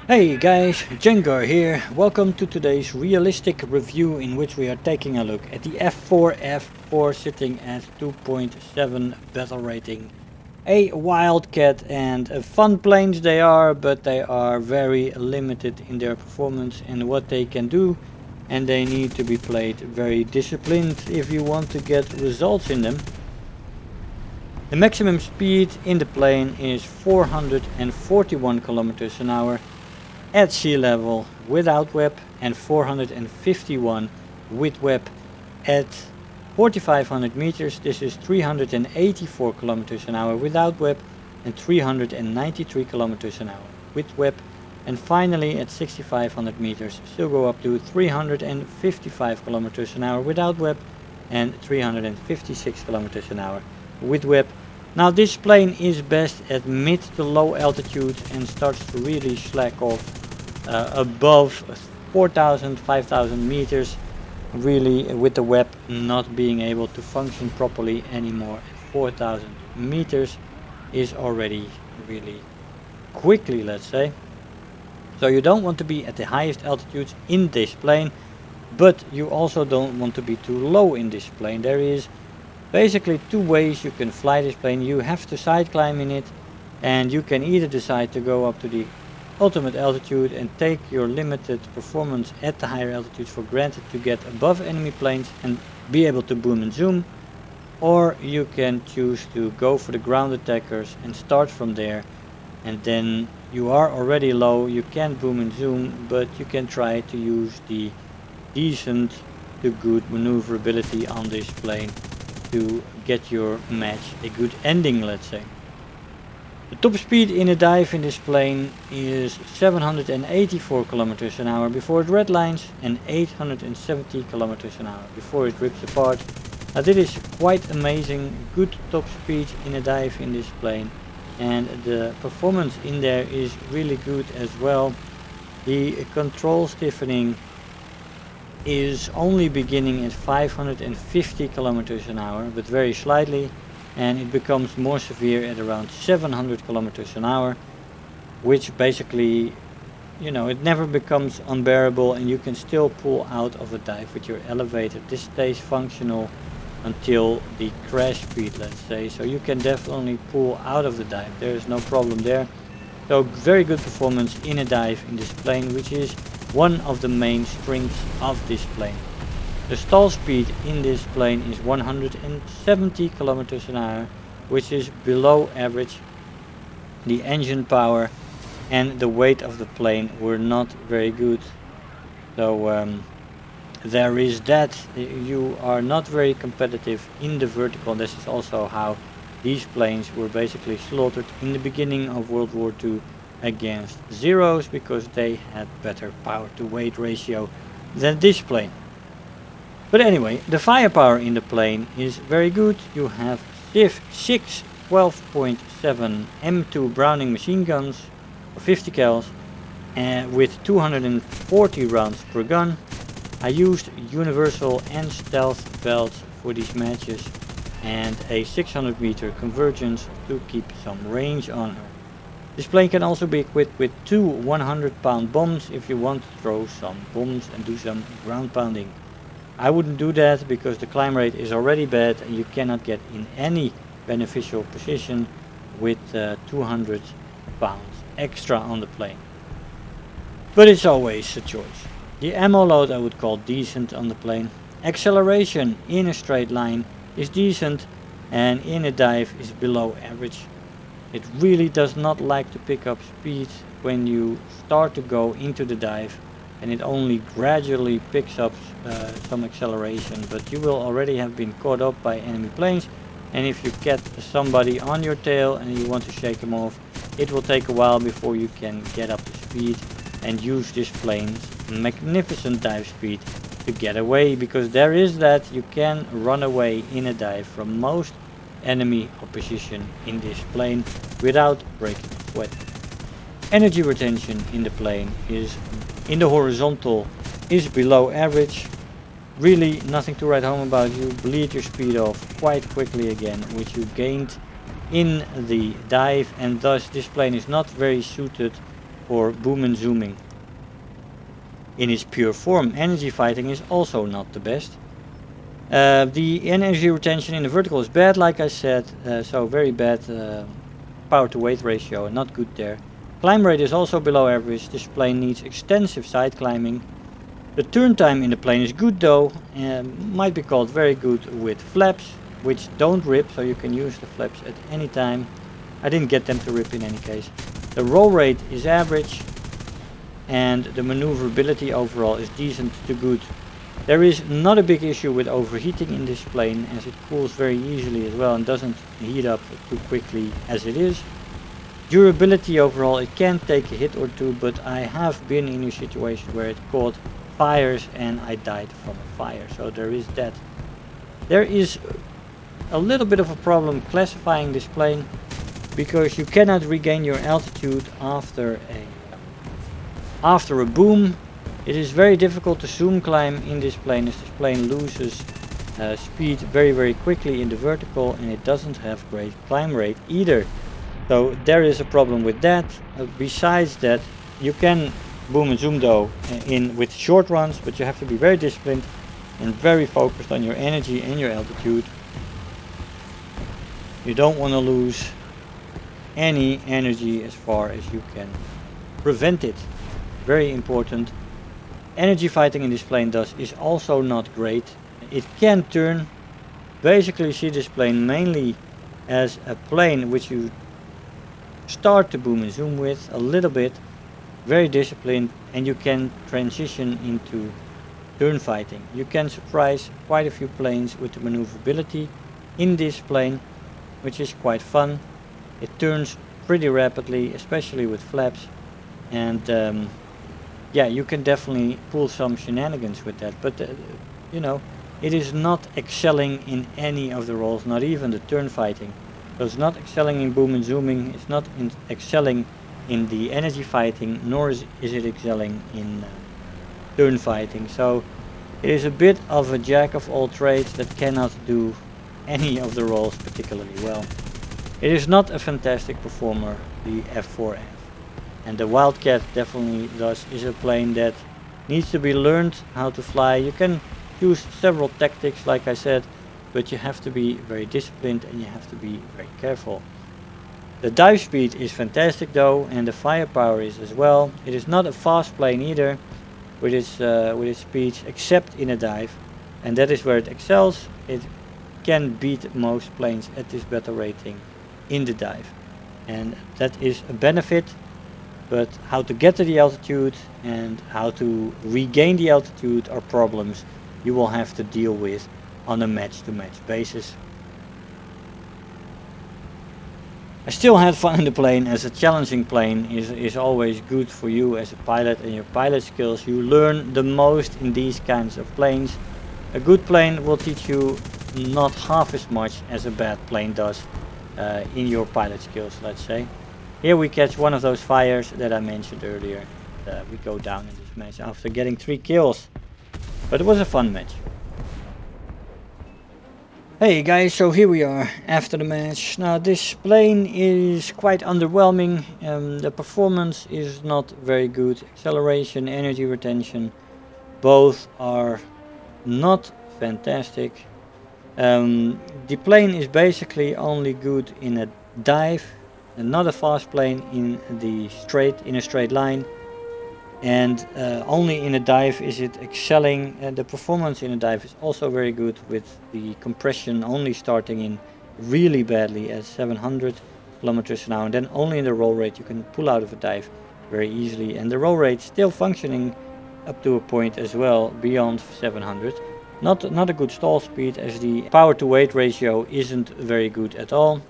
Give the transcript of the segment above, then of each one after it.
Hey guys, Jengar here. Welcome to today's realistic review in which we are taking a look at the F4F-4 sitting at 2.7 battle rating. A Wildcat, and fun planes they are, but they are very limited in their performance and what they can do, and they need to be played very disciplined if you want to get results in them. The maximum speed in the plane is 441 kilometers an hour at sea level without WEP, and 451 with WEP at 4500 meters. This is 384 kilometers an hour without WEP and 393 kilometers an hour with WEP. And finally at 6500 meters still go up to 355 kilometers an hour without WEP and 356 kilometers an hour with WEP. Now this plane is best at mid to low altitude and starts to really slack off above 4000, 5000 meters, really with the WEP not being able to function properly anymore. 4000 meters is already really quickly, let's say. So you don't want to be at the highest altitudes in this plane, but you also don't want to be too low in this plane. There is basically two ways you can fly this plane. You have to side climb in it, and you can either decide to go up to the ultimate altitude and take your limited performance at the higher altitudes for granted to get above enemy planes and be able to boom and zoom, or you can choose to go for the ground attackers and start from there, and then you are already low, you can boom and zoom, but you can try to use the decent to good maneuverability on this plane to get your match a good ending, let's say. The top speed in a dive in this plane is 784 kilometers an hour before it redlines and 870 kilometers an hour before it rips apart. Now this is quite amazing, good top speed in a dive in this plane, and the performance in there is really good as well. The control stiffening is only beginning at 550 kilometers an hour, but very slightly, and it becomes more severe at around 700 kilometers an hour, which basically, you know, it never becomes unbearable and you can still pull out of a dive with your elevator. This stays functional until the crash speed, let's say, so you can definitely pull out of the dive. There is no problem there. So very good performance in a dive in this plane, which is one of the main strengths of this plane. The stall speed in this plane is 170 kilometers an hour, which is below average. The engine power and the weight of the plane were not very good, so there is that. You are not very competitive in the vertical. This is also how these planes were basically slaughtered in the beginning of World War II against Zeros, because they had better power to weight ratio than this plane. But anyway, the firepower in the plane is very good. You have 6 12.7 M2 Browning machine guns for 50 cals with 240 rounds per gun. I used universal and stealth belts for these matches and a 600 meter convergence to keep some range on her. This plane can also be equipped with 2 100-pound bombs if you want to throw some bombs and do some ground pounding. I wouldn't do that because the climb rate is already bad and you cannot get in any beneficial position with 200 pounds extra on the plane. But it's always a choice. The ammo load I would call decent on the plane. Acceleration in a straight line is decent, and in a dive is below average. It really does not like to pick up speed when you start to go into the dive, and it only gradually picks up some acceleration, but you will already have been caught up by enemy planes, and if you get somebody on your tail and you want to shake them off, it will take a while before you can get up to speed and use this plane's magnificent dive speed to get away, because there is that. You can run away in a dive from most enemy opposition in this plane without breaking a sweat. Energy retention in the plane is in the horizontal is below average. Really nothing to write home about. You bleed your speed off quite quickly again, which you gained in the dive, and thus this plane is not very suited for boom and zooming. In its pure form, energy fighting is also not the best. The energy retention in the vertical is bad, like I said, so very bad power to weight ratio, not good there. Climb rate is also below average. This plane needs extensive side climbing. The turn time in the plane is good though, might be called very good with flaps, which don't rip, so you can use the flaps at any time. I didn't get them to rip in any case. The roll rate is average, and the maneuverability overall is decent to good. There is not a big issue with overheating in this plane, as it cools very easily as well and doesn't heat up too quickly as it is. Durability overall, it can take a hit or two, but I have been in a situation where it caught fires and I died from a fire, so there is that. There is a little bit of a problem classifying this plane, because you cannot regain your altitude after a boom. It is very difficult to zoom climb in this plane, as this plane loses speed very quickly in the vertical, and it doesn't have great climb rate either. So there is a problem with that. Besides that, you can boom and zoom though in with short runs, but you have to be very disciplined and very focused on your energy and your altitude. You don't want to lose any energy as far as you can prevent it. Very important. Energy fighting in this plane is also not great. It can turn. Basically see this plane mainly as a plane which you start to boom and zoom with a little bit, very disciplined, and you can transition into turn fighting. You can surprise quite a few planes with the maneuverability in this plane, which is quite fun. It turns pretty rapidly, especially with flaps, and yeah, you can definitely pull some shenanigans with that, but you know, it is not excelling in any of the roles, not even the turn fighting. So it's not excelling in boom and zooming, it's not excelling in the energy fighting, nor is it excelling in turn fighting. So it is a bit of a jack of all trades that cannot do any of the roles particularly well. It is not a fantastic performer, the F4F. And the Wildcat definitely is a plane that needs to be learned how to fly. You can use several tactics, like I said, but you have to be very disciplined and you have to be very careful. The dive speed is fantastic though, and the firepower is as well. It is not a fast plane either with its speeds, except in a dive, and that is where it excels. It can beat most planes at this battle rating in the dive, and that is a benefit. But how to get to the altitude and how to regain the altitude are problems you will have to deal with on a match-to-match basis. I still had fun in the plane, as a challenging plane is always good for you as a pilot and your pilot skills. You learn the most in these kinds of planes. A good plane will teach you not half as much as a bad plane does in your pilot skills, let's say. Here we catch one of those fires that I mentioned earlier. We go down in this match after getting 3 kills. But it was a fun match. Hey guys, so here we are after the match. Now this plane is quite underwhelming. The performance is not very good. Acceleration, energy retention, both are not fantastic. The plane is basically only good in a dive, and not a fast plane in a straight line, and only in a dive is it excelling. The performance in a dive is also very good, with the compression only starting in really badly at 700 kilometers an hour, and then only in the roll rate you can pull out of a dive very easily, and the roll rate still functioning up to a point as well beyond 700. Not a good stall speed, as the power to weight ratio isn't very good at all.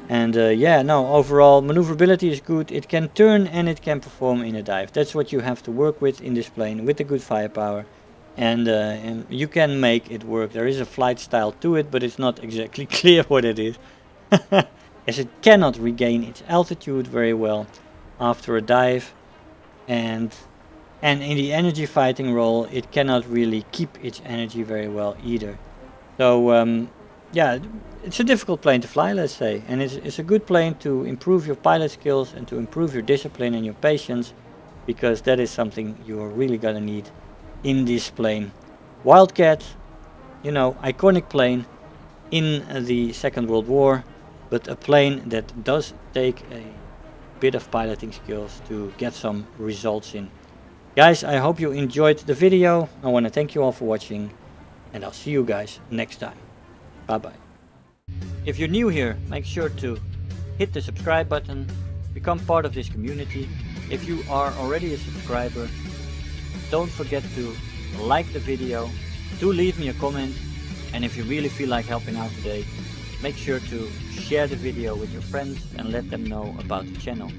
And yeah, no, overall maneuverability is good. It can turn and it can perform in a dive. That's what you have to work with in this plane, with the good firepower. And you can make it work. There is a flight style to it, but it's not exactly clear what it is. As it cannot regain its altitude very well after a dive. And in the energy fighting role, it cannot really keep its energy very well either. So yeah, it's a difficult plane to fly, let's say, and it's a good plane to improve your pilot skills and to improve your discipline and your patience, because that is something you're really gonna need in this plane. Wildcat, you know, iconic plane in the Second World War, but a plane that does take a bit of piloting skills to get some results in. Guys, I hope you enjoyed the video. I want to thank you all for watching, and I'll see you guys next time. Bye bye. If you're new here, make sure to hit the subscribe button, become part of this community. If you are already a subscriber, don't forget to like the video, do leave me a comment, and if you really feel like helping out today, make sure to share the video with your friends and let them know about the channel.